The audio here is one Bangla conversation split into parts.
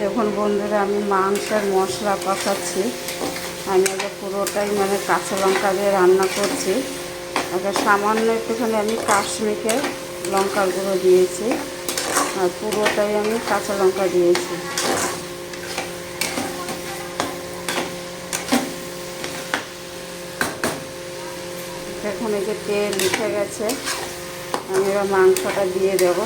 এখন বন্ধুরা আমি মাংসের মশলা কষাচ্ছি। আমি আগে পুরোটাই কাঁচা লঙ্কা দিয়ে রান্না করছি। আগে সামান্য একটুখানি আমি কাশ্মীরে লঙ্কার গুঁড়ো দিয়েছি, আর পুরোটাই আমি কাঁচা লঙ্কা দিয়েছি। এখন এই যে তেল উঠে গেছে, আমি এবার মাংসটা দিয়ে দেবো।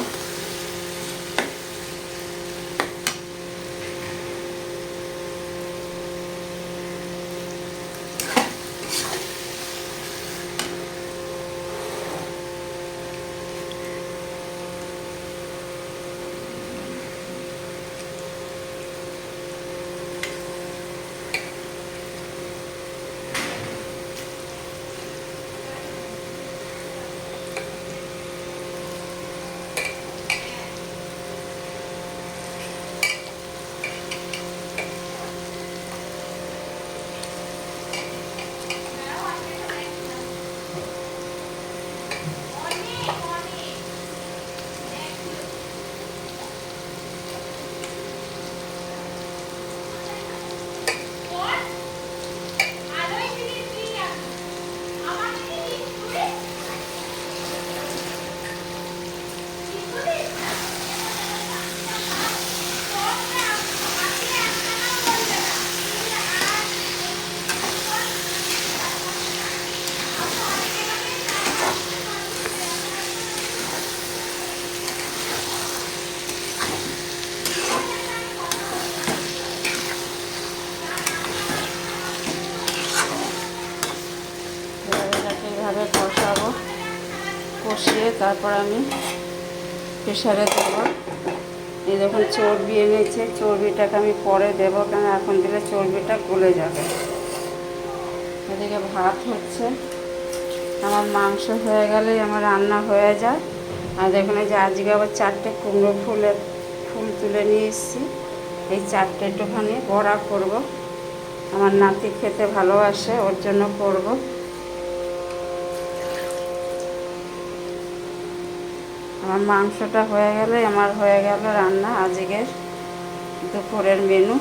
এইভাবে কষাবো, কষিয়ে তারপর আমি প্রেসারে দেবো। এই দেখুন চর্বি এনেছে, চর্বিটাকে আমি পরে দেবো, কেন এখন দিলে চর্বিটা গলে যাবে। এদিকে ভাত হচ্ছে, আমার মাংস হয়ে গেলেই আমার রান্না হয়ে যায়। আর দেখুন এই যে আজকে আবার 4টে কুমড়ো ফুল তুলে নিয়ে এসেছি। এই 4টে একটুখানি বড়া করব, আমার নাতি খেতে ভালোবাসে, ওর জন্য করব। আমার মাংসটা হয়ে গেলে আমার হয়ে গেল রান্না আজকের দুপুরের মেনু।